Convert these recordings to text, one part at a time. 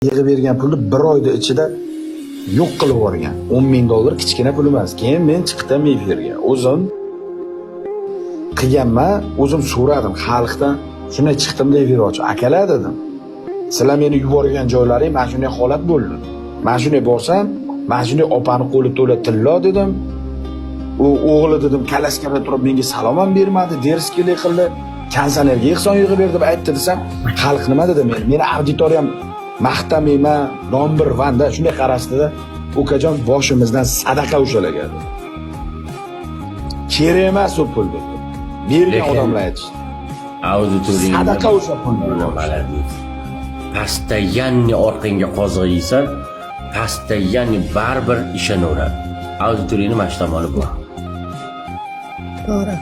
yig'ib bergan pulni bir oyda ichida yo'q qilib yuborgan. 10 ming dollar kichkina pul emas. Keyin men chiqdim efirga. O'zim qilganman, o'zim so'radim xalqdan. Shunday chiqdimda efir ochib, akalar dedim. Sizlar meni yuborgan joylaring mana shunday holat bo'ldi. Mana shunday borsam, mana shunday opani qo'li to'la tillo dedim. U o'g'li dedim, kalaskada turib menga salom ham bermadi, derskilik qildi. Kansanerga ehson yig'ib berdi deb aytdi desam, xalq nima dedi men? Meni auditoriyam maqtamayman, nomir vanda shunday qarashdida, ukajon boshimizdan sadaqa ushlaga. Kerak emas u pul dedi. Bergan odamlar aytishdi. Auditoriya sadaqa o'sha pulni. Pastda yanni orqangga qoziq yeysan, pastda yanni baribir ishonaveradi. Auditoriyani mashtamoli bor. To'g'ri.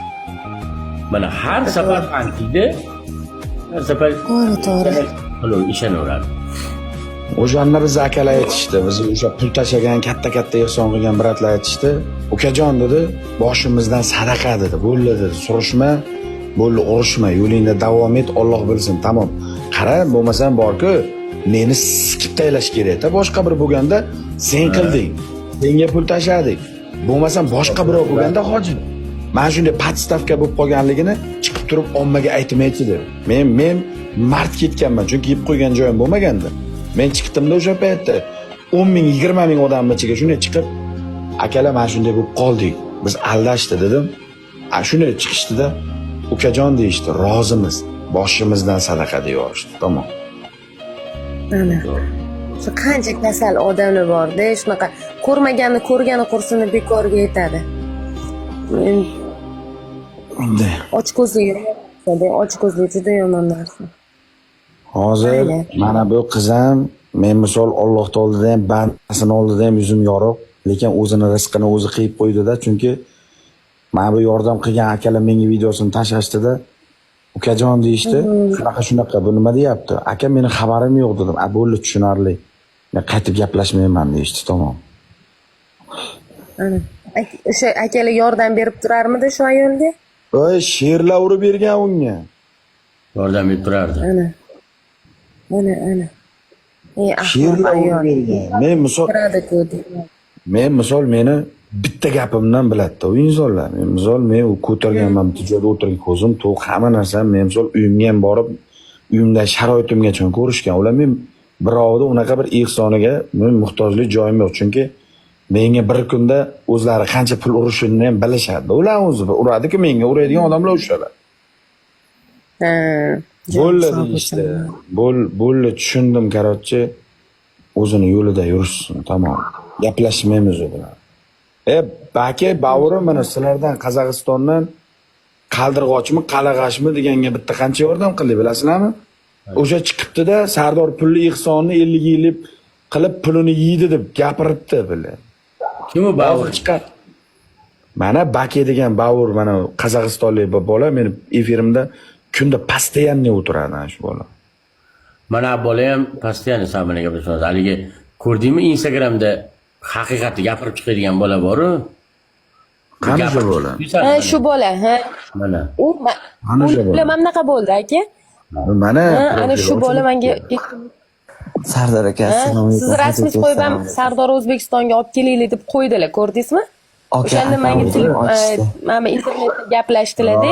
Mana har safar anqiydi, har safar To'g'ri. qilib ishonaveradi. O'shanlar biz akalar aytishdi, biz o'sha pul tashagan, katta ehson qilgan bratlar aytishdi. Ukajon dedi, boshimizdan sadaqa dedi. Bo'ldi dedi, surishma, bo'ldi urushma, yo'lingda davom et, Alloh bilsin, tamom. Qara, bo'lmasam bor-ku, meni sikib taylash kerak-da. Boshqa bir bo'lganda sen qilding. Senga pul tashadik. Bo'lmasam boshqa birov bo'lganda hoji. Mana shunday podstavka bo'lib qolganligini chiqib turib ommaga aytmaydi. Men mart ketganman, chunki yeb qo'ygan joyim bo'lmaganda. Men chiqdimda o'sha paytda 10 ming, 20 ming odamning ichiga shunday chiqib, akalar mana shunday bo'lib qoldik. Biz aldashdi dedim. Shunday chiqishdida ukajon deyishdi, rozimiz. Boshimizdan sadaqa deyishdi. Tamom. Mana. Shu qancha kasal odamlar bor-da, shunaqa ko'rmaganni ko'rgani qursini bekorga aytadi. Men ochko'zlik, ochko'zlik juda yomon narsa. Hozir mana bu qizim, men misol Alloh oldida ham, bandasini oldida ham yuzim yorug', lekin o'zini rizqini o'zi qilib qo'ydi-da, chunki mana bu yordam qilgan akalar menga videosini tashlashdi-da. Ukajon deyishdi, shunaqa bu nima deyapti? Aka, meni xabarim yo'q dedim. Bo'ldi, tushunarli. Men qaytib gaplashmayman deyishdi, tamom. Ana. O'sha akalar yordam berib turarmidi shu ayolga? Voy, sherlar urib bergan unga. Yordam berib turardi. Ana. Sherlar urib bergan. Men misol meni bitta gapimdan biladi u insonlar. Men ko'targanman, tijoratda o'tirgan ko'zim to'q, hamma narsam men misol uyimga ham borib, uyimda sharoitimgacha ko'rishgan. Ular men birovda unaqa bir ehsoniga men muhtojlik joyim yo'q, chunki menga bir kunda o'zlari qancha pul urishini ham bilishadi. Ular o'zi uradi-ku, menga uradigan odamlar o'shalar. Bo'ldi deyishdi. Bo'ldi, tushundim, qarorchi. O'zini yo'lida yursin, tamom. Gaplashmaymiz u bilan. Baki bavurim, mana sizlardan Qozog'istondan qaldirg'ochmi, qalag'ashmi deganga bitta qancha yordam qildi, bilasizlarmi? O'sha chiqibdi-da, Sardor pulli ehsonni 50 yilib qilib pulini yeydi deb gapiribdi, bile. Kim u bavur? Mana Baki degan bavur, mana Qozog'istonlik bola meni efirimda kunda postoyanniy o'tiradi shu bola. Mana bola ham postoyanniy sen bilan gaplashamiz. Haligi ko'rdingmi Instagramda haqiqatni gapirib chiqadigan bola bor-ku. Qani shu bola? Shu bola, ha. Mana. U bilan naqa bo'ldi, aka? Mana ana shu bola menga Sardor aka, assalomu alaykum. Siz rasmiy qo'yib ham Sardor O'zbekistonga olib kelaylik deb qo'ydilar, ko'rdingizmi? O'shanda menga mana internetda gaplashdilar-da.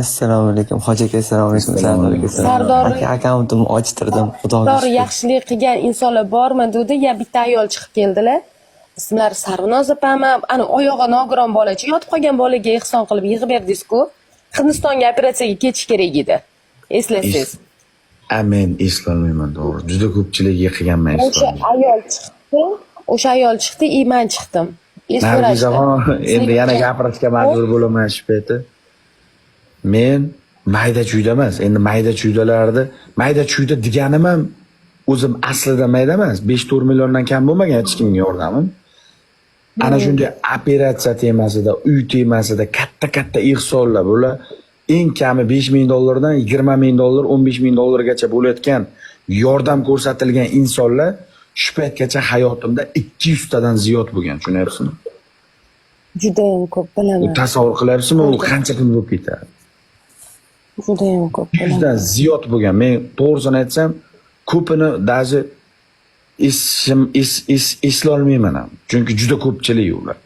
Assalomu alaykum. Hoji aka, assalomu alaykum. Sardor aka. Sardor aka akkauntimni ochtirdim. Xudoga shukr. Yaxshilik qilgan insonlar bormi dedi, ya bitta ayol chiqib keldilar. Ismlari Sarvinoz opami, ana oyog'i nogiron bolachi yotib qolgan bolaga ehson qilib yig'ib berdingiz-ku. Hindistonga operatsiyaga ketish kerak edi. Eslasangiz. Amen, eslolmayman, to'g'ri. Juda ko'pchilikga qilganman eslolmayman. O'sha ayol chiqdi, men chiqdim. Nargizaxon, endi yana gapirishga majbur bo'laman shu paytda. Men mayda-chuyda emas, endi mayda-chuydalarni, mayda-chuyda deganim ham o'zim aslida mayda emas, 5-4 milliondan kam bo'lmagan hech kimga yordamim. Ana shunday operatsiya temasida, uy temasida katta ehsonlar, bular eng kami 5 ming dollardan 20 ming dollar, 15 ming dollargacha bo'layotgan yordam ko'rsatilgan insonlar shu paytgacha hayotimda 200 tadan ziyod bo'lgan, tushunyapsizmi? Juda ham ko'p bilaman. Tasavvur qilyapsizmi, u qancha pul bo'lib ketadi? Judayam ko'p bo'ladi. 200 dan ziyod bo'lgan. Men to'g'risini aytsam, ko'pini даже eslolmayman ham. Chunki juda ko'pchilik ular.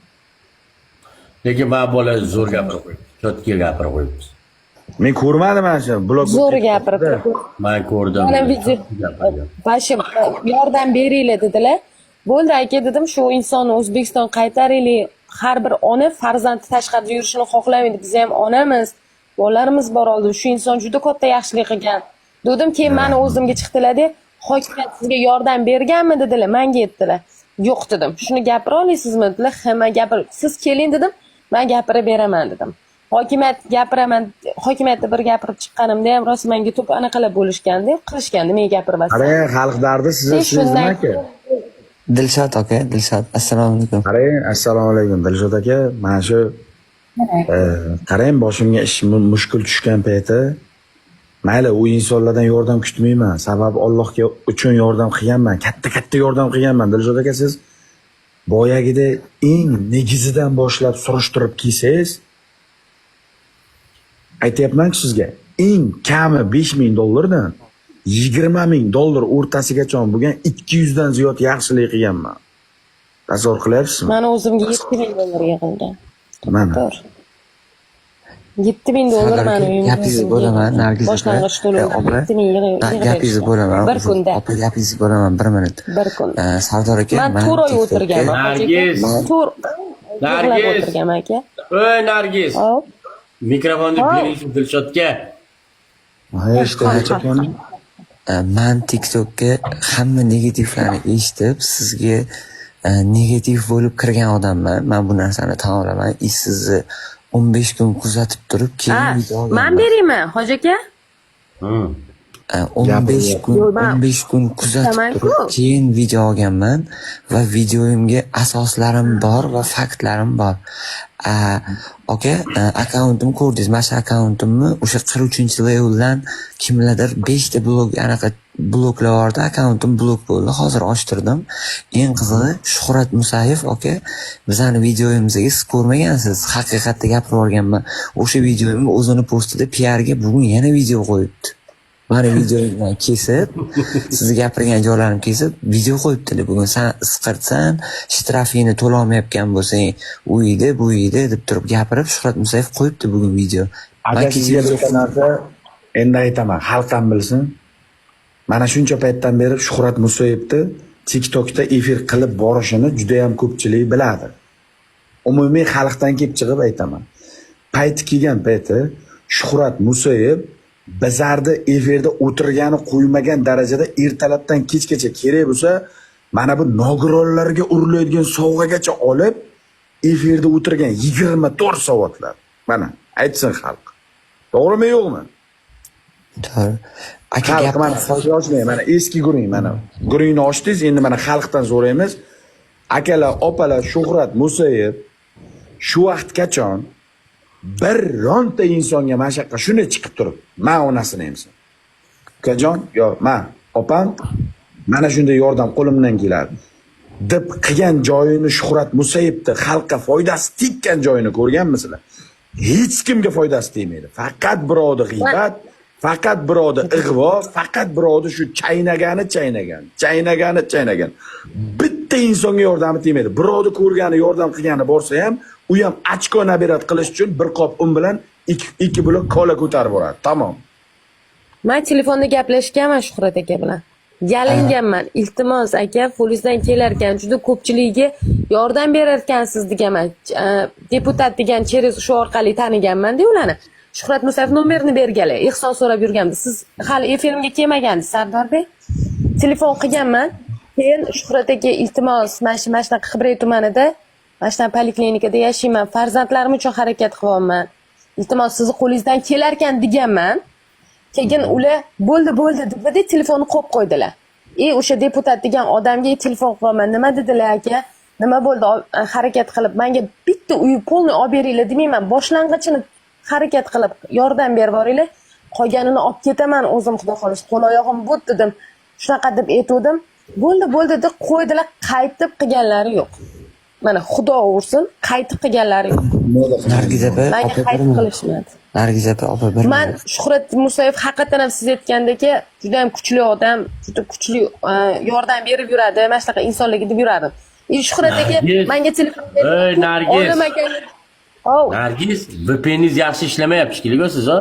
Lekin mana bola zo'r gapirib qo'yibdi. Chotga gapirib qo'yibdi. Men ko'rmadim mana shu blog. Zo'r gapirib. Men ko'rdim. Mana video bashim yordam beringlar dedilar. Bo'ldi aka dedim, shu insonni O'zbekiston qaytaraylik. Har bir ona farzandi tashqarida yurishini xohlamaydi. Biz ham onamiz, bolalarimiz bor oldi. Shu inson juda katta yaxshilik qilgan. Dedim, keyin meni o'zimga chiqdilar-da, hokimiyat sizga yordam berganmi dedilar, menga aytdilar. Yo'q dedim. Shuni gapira olasizmi dedilar. Hamma gapir. Siz keling dedim, men gapirib beraman dedim. Hokimiyat gapiraman, hokimiyatda bir gapirib chiqqanimda ham rost menga to'p anaqalar bo'lishganda, qilishganda men gapirmasam. Qarang, xalq dardi siz nima aka? Dilshod aka, Dilshod. Assalomu alaykum. Qarang, assalomu alaykum Dilshod aka. Mana shu qarang, boshimga ish mushkul tushgan payti mayli u insonlardan yordam kutmayman. Sababi Allohga uchun yordam qilganman. Katta yordam qilganman. Dilshod aka, siz boyagida eng negizidan boshlab surishtirib kelsangiz, aytayapman-ku sizga, eng kami $5000 dan $20000 o'rtasigacha bo'lgan 200 dan ziyod yaxshilik qilganman. Tasavvur qilyapsizmi? Meni o'zimga $7000 yig'ilgan. Mana. To'g'ri. $7000 meni uyimga. Gapingizni bo'laman, Nargiz aka. Boshlang'ich to'lov $7000 Gapingizni bo'laman. Bir kunda. Opa, gapingizni bo'laman 1 minut. Bir kun. Sardor aka, Men 4 oy o'tirganman. Nargiz. Nargiz o'tirganman aka. Ey Nargiz. Hop. Mikrofonni bering Dilshodga. Men TikTokka hamma negativlarni eshitib, sizga negativ bo'lib kirgan odamman. Men bu narsani tan olaman. Sizni 15 kun kuzatib turib, keyin video olganman. Men beraymi, hoji aka? 15 kun kuzatib turib, keyin video olganman va videoyimga asoslarim bor va faktlarim bor. Aka, akkauntim ko'rdingiz, mana shu akkauntimni o'sha 43-leveldan kimlardir 5 ta blog anaqa bloklar bordi, akkauntim blok bo'ldi. Hozir ochtirdim. Eng qizig'i Shuhrat Musayev aka, bizani videoyimizga siz ko'rmagansiz, haqiqatda gapirib o'rganman. O'sha videoyimni o'zini postida PR-ga bugun yana video qo'yibdi. Mana videodan kesib, siz gapirgan joylarim kesib, video qo'yibdilar. Bugun sen isqirtsan, shtrafingni to'lolmayotgan bo'lsang, u uyda, bu uyda deb turib gapirib, Shuhrat Musayev qo'yibdi bugun video. Aka, sizga bir narsa endi aytaman, xalq ham bilsin. Mana shuncha paytdan beri Shuhrat Musayevni TikTokda efir qilib borishini juda ham ko'pchilik biladi. Umumiy xalqdan kelib chiqib aytaman. Payti kelgan payti Shuhrat Musayev bizarda efirda o'tirgani qo'ymagan darajada ertalabdan kechgacha kerak bo'lsa, mana bu nogironlarga urilaydigan sovg'agacha olib efirda o'tirgan 24 soatlar. Mana aytsin xalq. To'g'rimi yo'qmi? To'g'ri. Aka, Xalq mana ochmay, mana eski guring, mana guringni ochdingiz, endi mana xalqdan so'raymiz. Akalar, opalar, Shuhrat Musayev shu vaqt qachon bironta insonga mana shunaqa shuni chiqib turib, men onasini emsin. Ukajon, yo, men opam mana shunday yordam qo'limdan keladi deb qilgan joyini Shuhrat Musayevni xalqqa foydasi tekkan joyini ko'rganmisizlar? Hech kimga foydasi tegmaydi. Faqat birovni g'iybat, faqat birovni ig'vo, faqat birovni shu chaynagan. Bitta insonga yordami tegmaydi. Birovni ko'rgani, yordam qilgani borsa ham, u ham ochko nabirat qilish uchun bir qop un bilan ikki blok kola ko'tarib boradi. Tamom. Men telefonda gaplashganman Shuhrat aka bilan. Yalinganman. Iltimos aka, polizdan kelarkan, juda ko'pchiligiga yordam berar ekansiz deganman. Deputat degan через shu orqali taniganman-da ularni. Shuhrat Musayev nomerini berganlar. Ehson so'rab yurgandim. Siz hali efirimga kelmagansiz, Sardor bey. Telefon qilganman. Keyin Shuhrat aka, iltimos, mana shunaqa Xibray tumanida Mashtan poliklinikada yashayman. Farzandlarim uchun harakat qilyapman. Iltimos, sizni qo'lingizdan kelarkan deganman. Keyin ular bo'ldi deb telefonni qo'yib qo'ydilar. O'sha deputat degan odamga telefon qilaman. Nima dedilar aka? Nima bo'ldi? Harakat qilib menga bitta uy polni olib beringlar demayman. Boshlang'ichini harakat qilib yordam berib boringlar. Qolganini olib ketaman o'zim, xudo xolisi. Qo'l oyog'im bot dedim. Shunaqa deb aytdim. Bo'ldi deb qo'ydilar, qaytib qilganlari yo'q. mana xudo ursin qaytib qilganlari yo'q. Nargiza Menga opa qaytib birmi? qilishmadi. Nargiza opa bir Man Shuhrat Musayev haqiqatan ham siz aytgandek juda ham kuchli odam, juda kuchli yordam berib yuradi, mana shunaqa insonligi deb yuradim. Shuhrat aka Nargiz. menga telefon Ey, Nargiz. Olim akanga. Oh, Nargiz, VPN'ingiz yaxshi ishlamayapti shekilli siz, ha?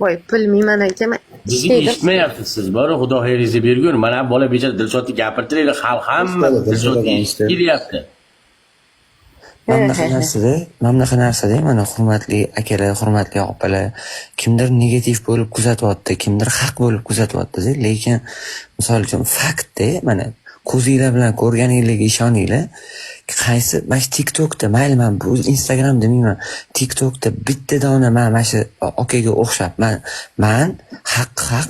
voy bilmayman aka, men Bizni ishlaydim. eshitmayapsiz siz, bori Xudo xayringizni bergur. Mana bola bechora Dilshodni gapirtiringlar, xalq hamma Dilshodni eshityapti. mana bunaqa narsada mana hurmatli akalar, hurmatli opalar, kimdir negativ bo'lib kuzatyapti, kimdir haq bo'lib kuzatyapti, lekin misol uchun faktda mana ko'zinglar bilan ko'rganinglarga ishoninglar. Qaysi mana shu TikTokda, mayli men bu Instagram demayman, TikTokda bitta dona mana shu okaga o'xshab man haq,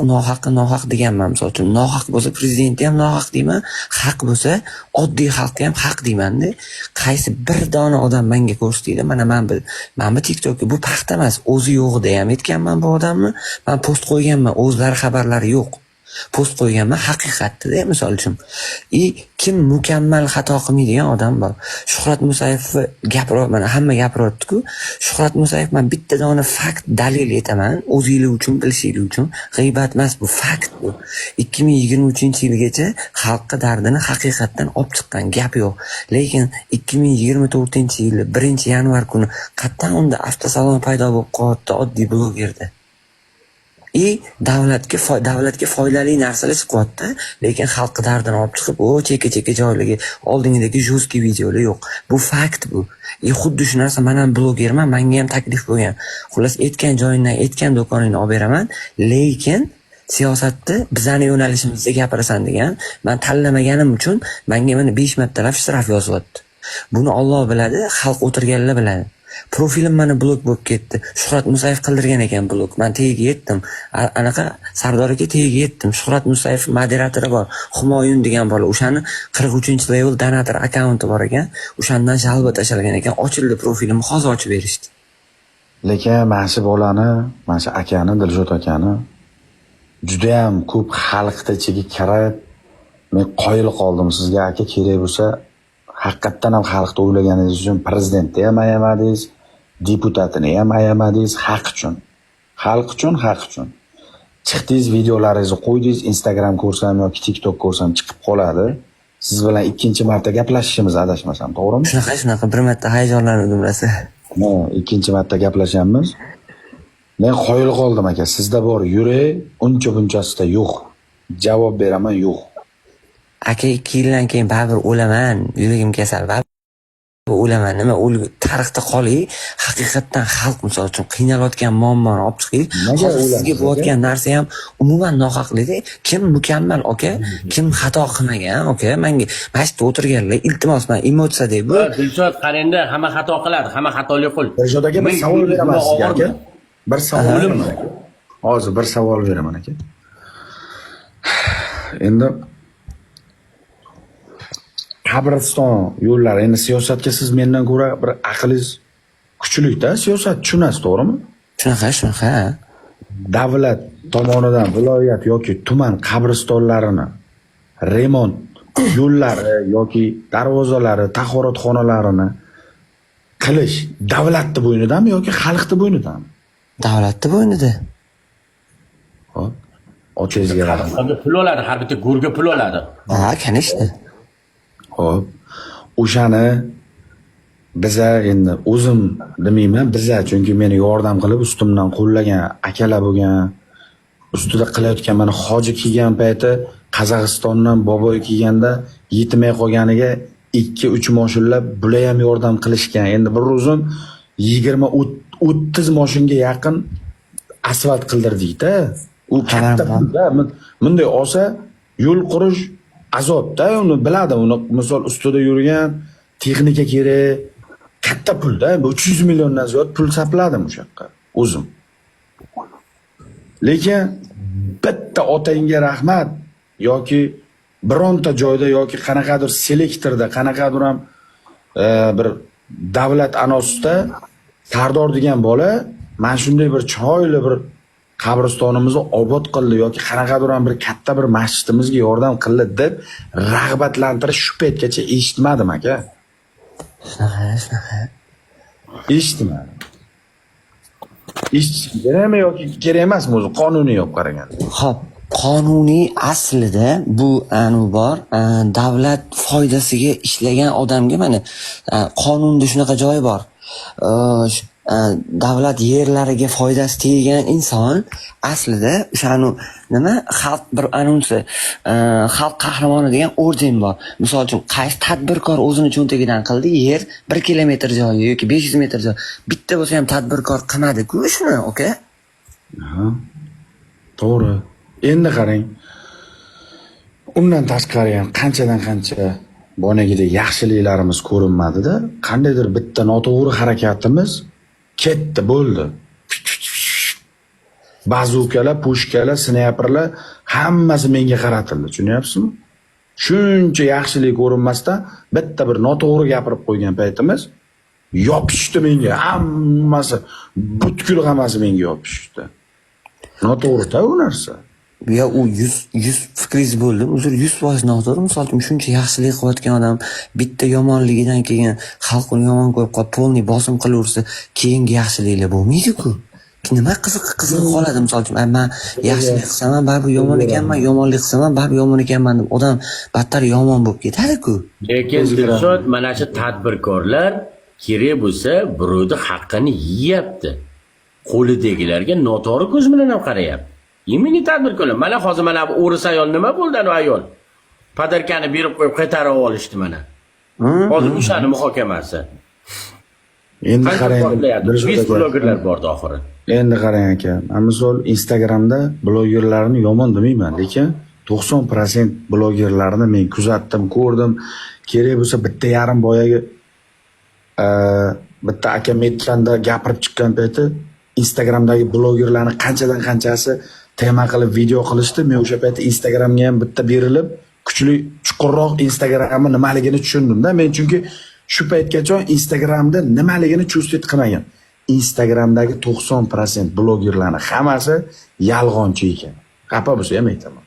nohaq deganman. Misol uchun nohaq bo'lsa prezidentni ham nohaq deyman, haq bo'lsa oddiy xalqqa ham haq deyman-da. Qaysi bir dona odam menga ko'rsatdi, mana men bu TikTokka bu paxta emas, o'zi yo'g'ida ham aytganman bu odamni. Men post qo'yganman, o'zlari xabarlari yo'q. Post qo'yganman haqiqatda, misol uchun. Kim mukammal xato qilmaydigan odam bor. Shuhrat Musayev gapiryapti, mana hamma gapiryapti-ku. Shuhrat Musayev men bitta dona fakt dalil aytaman, o'zinglar uchun bilishinglar uchun. G'iybat emas bu, fakt bu. 2023-yilgacha xalqqa dardini haqiqatdan olib chiqqan gap yo'q. Lekin 2024-yil 1-yanvar kuni qattan unda avtosalon paydo bo'lib qoldi oddiy blogerda. Davlatga foydali narsalar chiqyapti, lekin xalqqa dardini olib chiqib, cheka joyligi, oldingidagi jo'ski videolar yo'q. Bu fakt bu. Xuddi shu narsa men ham blogerman, menga ham taklif qo'ygan. Xullas aytgan joyingdan, aytgan do'koningni olib beraman, lekin siyosatda bizani yo'nalishimizda gapirasan degan. Men tanlamaganim uchun menga mana 5 martalab shtraf yozyapti. Buni Alloh biladi, xalq o'tirganlar biladi. Profilim mana blok bo'lib ketdi. Shuhrat Musayev qildirgan ekan blok. Men tagiga yetdim. Anaqa Sardor aka tagiga yetdim. Shuhrat Musayev moderatori bor. Humoyun degan bola. O'shani 43-level donator akkaunti bor ekan. O'shandan shalba tashlagan ekan. Ochildi profilimni, hozir ochib berishdi. Lekin mana shu bolani, mana shu akani, Dilshod akani juda ham ko'p xalqning ichiga kirib, men qoyil qoldim sizga aka, kerak bo'lsa haqiqatdan ham xalqni o'ylaganingiz uchun prezidentni ham ayamadingiz, deputatini ham ayamadingiz, xalq uchun. Xalq uchun, haq uchun. Chiqdingiz, videolaringizni qo'ydingiz, Instagram ko'rsam yoki TikTok ko'rsam chiqib qoladi. Siz bilan ikkinchi marta gaplashishimiz adashmasam, to'g'rimi? Shunaqa bir marta hayajonlandim rosa. Ikkinchi marta gaplashamiz. Men qoyil qoldim aka, sizda bor yurak, uncha bunchasida yo'q. Javob beraman, yo'q. Aka 2 yildan keyin baribir o'laman, yuragim kasal, baribir o'laman. Nima tarixda qolay, haqiqatdan xalq misol uchun qiynalayotgan muammoni olib chiqaylik. Sizga bo'layotgan narsa ham umuman nohaqlik. Kim mukammal aka, kim xato qilmagan aka, menga mashitda o'tirganlar, iltimos men emotsiya deb bu. Dilshod qarangda, hamma xato qiladi, hamma xatoli qo'l. Dilshod aka, bir savol beraman sizga aka. Bir savol beraman aka. Hozir bir savol beraman aka. Endi qabriston yo'llari, endi siyosatga siz mendan ko'ra bir aqlingiz kuchli-da, siyosat tushunasiz, to'g'rimi? Shunaqa. Davlat tomonidan viloyat yoki tuman qabristonlarini remont yo'llari yoki darvozalari, tahoratxonalarini qilish davlatning bo'ynidami yoki xalqning bo'ynidami? Davlatning bo'ynida. Xo'p. Ochingizga qarang. Pul oladi, har bitta go'rga pul oladi. Ha, kanishdi. Xo'p. O'shani biza endi o'zim demayman, biza, chunki meni yordam qilib ustimdan qo'llagan akalar bo'lgan, ustida qilayotgan mana hoji kiygan payti Qozog'istondan boboy kiyganda yetmay qolganiga 2-3 moshinlab bular ham yordam qilishgan. Endi bir o'zim 20-30 moshinga yaqin asfalt qildirdik-da. U katta pulda. Bunday olsa yo'l qurish azobda, uni biladi, uni misol ustida yurgan texnika kerak, katta pulda, 300 milliondan ziyod pul sarfladim o'sha yoqqa o'zim. Lekin bitta otangga rahmat yoki bironta joyda yoki qanaqadir selektorda, qanaqadir ham bir davlat anosida Sardor degan bola mana shunday bir chiroyli bir qabristonimizni obod qildi yoki qanaqadir ham bir katta bir masjidimizga yordam qildi deb rag'batlantirish shu paytgacha eshitmadim aka. Shunaqa. Eshitdim. Eshitish kerakmi yoki kerak emasmi o'zi qonuniy olib qaraganda? Xo'p, qonuniy aslida bu bor, davlat foydasiga ishlagan odamga mana qonunda shunaqa joyi bor. Davlat yerlariga foydasi tegan inson aslida o'sha nima xalq bir anonsi xalq qahramoni degan orden bor. Misol uchun qaysi tadbirkor o'zini cho'ntagidan qildi, yer 1 kilometr joyi yoki 500 metr joy. Bitta bo'lsa ham tadbirkor qilmadi-ku shuni, oka? To'g'ri. Endi qarang. Undan tashqari ham qanchadan qancha bonagidek yaxshiliklarimiz ko'rinmadi-da, qandaydir bitta noto'g'ri harakatimiz ketdi, bo'ldi. Bazukalar, pushkalar, snayperlar hammasi menga qaratildi, tushunyapsizmi? Shuncha yaxshilik ko'rinmasdan bitta bir noto'g'ri gapirib qo'ygan paytimiz yopishdi menga, hammasi butkul hammasi menga yopishdi. Noto'g'ri-da u narsa. Ya u 100 fikringiz bo'ldi. Uzr 100% noto'g'ri. Misol uchun shuncha yaxshilik qilayotgan odam bitta yomonligidan keyin xalq uni yomon ko'rib qolib, polni bosim qilaversa, keyingi yaxshiliklar bo'lmaydi-ku. Nima qiziq qoladi misol uchun, men yaxshilik qilsam ham baribir yomon ekanman, yomonlik qilsam ham baribir yomon ekanman deb odam battar yomon bo'lib ketadi-ku. Lekin Dilshod mana shu tadbirkorlar kerak bo'lsa birovni haqqini yeyapti. Qo'lidagilarga noto'g'ri ko'z bilan ham qarayapti. Yemini tadbirkorlar. Mana hozir mana bu o'ris ayol nima bo'ldi ana ayol? Padarkani berib qo'yib qaytarib olishdi mana. Hozir o'shani muhokamasi. Endi qarang, biz blogerlar bordi oxiri. Endi qarang aka, misol Instagramda blogerlarni yomon demayman, lekin 90% blogerlarni men kuzatdim, ko'rdim. Kerak bo'lsa bitta yarim boyagi bitta aka metkanda gapirib chiqqan payti Instagramdagi blogerlarni qanchadan qanchasi tema qilib video qilishdi. Men o'sha paytda Instagramga ham bitta berilib, kuchli chuqurroq Instagramni nimaligini tushundim-da. Men chunki shu paytgacha Instagramda nimaligini chustit qilmagan. Instagramdagi 90% blogerlarning hammasi yolg'onchi ekan. Xafa bo'lsa ham aytaman.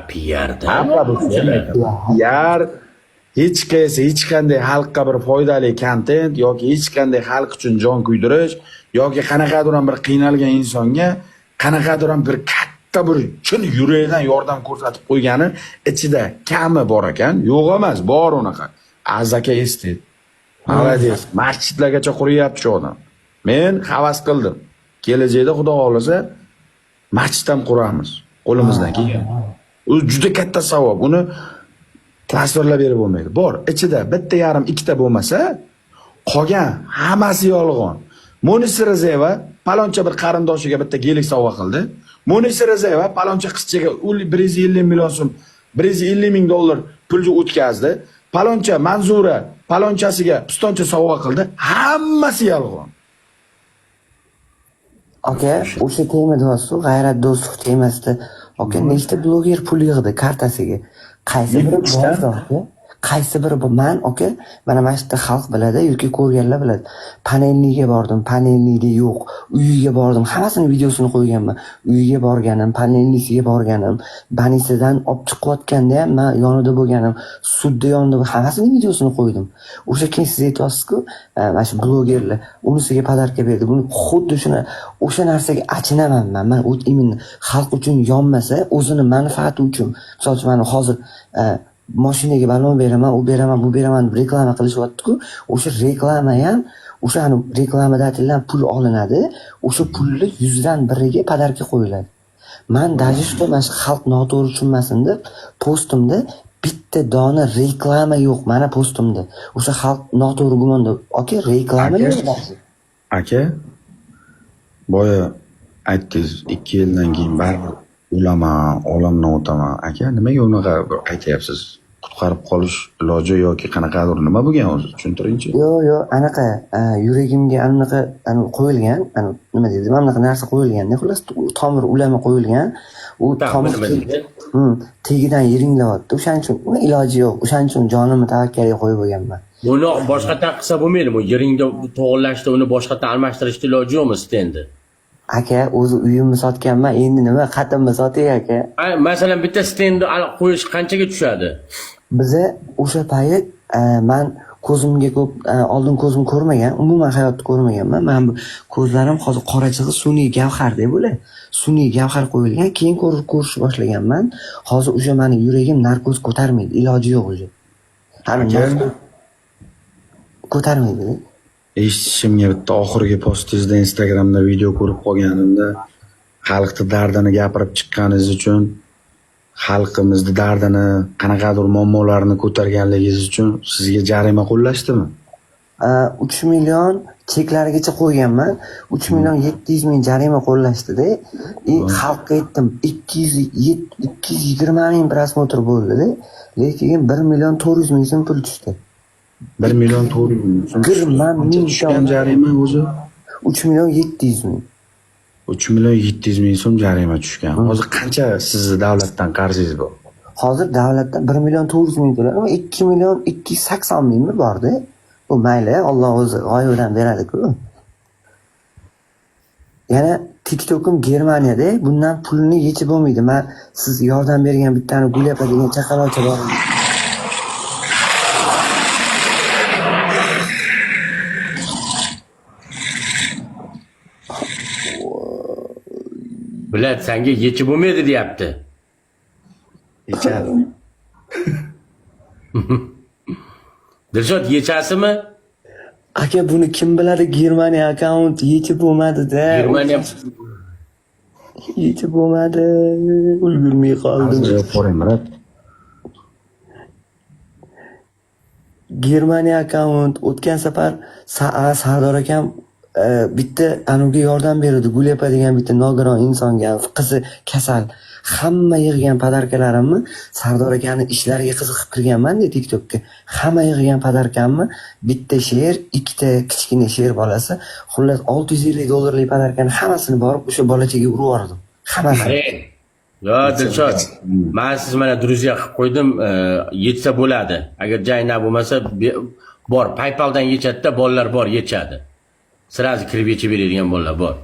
PR-da. Xafa bo'lsa ham aytaman. PR hech qanday xalqqa bir foydali kontent yoki hech qanday xalq uchun jon kuydirish yoki qanaqadir bir qiynalgan insonga qanaqadir bir katta bir chin yurakdan yordam ko'rsatib qo'ygani ichida kami bor ekan, yo'q emas, bor unaqa. Azaka estet. Молодец. Masjidlargacha quryapti shu odam. Men havas qildim. Kelajakda Xudo xolasa masjid ham quramiz. Qo'limizdan kelgan. U juda katta savob. Uni tasvirlab berib bo'lmaydi. Bor, ichida bitta yarim, ikkita bo'lmasa, qolgan hammasi yolg'on. Munisa Rizayeva paloncha bir qarindoshiga bitta gelik sovg'a qildi. Munisa Rizayeva paloncha qizchaga 150 million so'm, 150 ming dollar pulni o'tkazdi. Paloncha Manzura palonchasiga pistoncha sovg'a qildi. Hammasi yolg'on. Aka, o'sha tema do'stu, g'ayrat do'stlik temasida, aka, nechta bloger pul yig'di kartasiga? Qaysi biri bor? Qaysi biri bu? Men aka, mana yerda xalq biladi yoki ko'rganlar biladi. Panelniga bordim, panelnida yo'q. Uyiga bordim, hammasini videosini qo'yganman. Uyiga borganim, panelnisiga borganim, banisidan olib chiqayotganda ham men yonida bo'lganim, sudda yonida hammasini videosini qo'ydim. O'sha keyin siz aytasiz-ku, mana shu blogerlar unisiga podarka berdi. Buni xuddi shuni o'sha narsaga achinaman men. Men imенно xalq uchun yonmasa, o'zini manfaati uchun. Misol uchun men hozir mashinaga balon beraman, u beraman, bu beraman deb reklama qilishyapti-ku, o'sha reklama ham o'sha reklamadan pul olinadi, o'sha pulni 100 dan biriga podarka qo'yiladi. Men даже что mana xalq noto'g'ri tushunmasin deb postimda bitta dona reklama yo'q mana postimda. O'sha xalq noto'g'ri gumonda, aka reklama yo'q. Aka, boya aytdingiz, 2 yildan keyin baribir o'laman, olamdan o'taman. Aka, nimaga unaqa aytyapsiz? Qutqarib qolish iloji yoki qanaqadir nima bo'lgan o'zi? Tushuntiringchi. Yo'q, anaqa yuragimga anaqa qo'yilgan, nima deydi? Mana bunaqa narsa qo'yilgan. Xullas, tomir ulama qo'yilgan. U tomir tegidan yiringlayapti. O'shaning uchun uni iloji yo'q. O'shaning uchun jonimni tavakkalga qo'yib bo'lganman. Buni boshqadan qilsa bo'lmaydimi? Yiringda to'g'irlashda uni boshqadan almashtirishni iloji yo'qmi stendi? Aka, o'zi uyimni sotganman, endi nima qatimni sotay aka? Masalan, bitta stendi qo'yish qanchaga tushadi? Biza o'sha payt men ko'zimga ko'p oldin ko'zim ko'rmagan, umuman hayotda ko'rmaganman. Men bu ko'zlarim hozir qorachig'i sun'iy gavhardek bo'ladi. Sun'iy gavhar qo'yilgan, keyin ko'rishni boshlaganman. Hozir o'sha meni yuragim narkoz ko'tarmaydi, iloji yo'q o'zi. Ko'tarmaydi. Eshitishimga bitta oxirgi postingizda Instagramda video ko'rib qolganimda xalqni dardini gapirib chiqqaningiz uchun, xalqimizni dardini, qanaqadir muammolarini ko'targanligingiz uchun sizga jarima qo'llashdimi? 3 million cheklarigacha qo'yganman. 3 million 700 ming jarima qo'llashdi-da. Xalqqa aytdim 220 ming prosmotr bo'ldi-da. Lekin 1 million 400 ming so'm pul tushdi. 1 million 400 ming so'm. Tushgan jarima o'zi 3 million 700 ming. 3 million 700 ming so'm jarima tushgan. Hozir qancha sizni davlatdan qarzingiz bor? Hozir davlatdan 1 million 400 ming to'ladim, 2 million 280 mingmi bor-da. Bu mayli, Alloh o'zi g'oyibidan beradi-ku. Yana TikTok'im Germaniyada, bundan pulni yechib bo'lmaydi. Men siz yordam bergan bittani Gulapa degan chaqaloqcha bor. Bular senga yechib bo'lmaydi deyapti. Yechadi. Dilshod yechasimi? Aka buni kim biladi? Germaniya akkaunt yechib bo'lmadi-da. Germaniya Yechib bo'lmadi. Ulgurmay qoldim. Qo'ring, Germaniya akkaunt o'tgan safar Sardor akam bitta anuga yordam berdi. Gulapa degan bitta nogiron insonga, qizi kasal. Hamma yig'gan podarkalarimni Sardor akani ishlariga qiziqib kirganman-da TikTokka. Hamma yig'gan podarkamni bitta sher, ikkita kichkina sher bolasi, xullas $650 podarkani hammasini borib o'sha bolachaga urib yubordim. Hammasini. Yo, Dilshod, men siz mana druzya qilib qo'ydim, yetsa bo'ladi. Agar jayna bo'lmasa, bor, PayPaldan yechadi-da, bolalar bor, yechadi. Sirazi kirib yechib beradigan bolalar bor.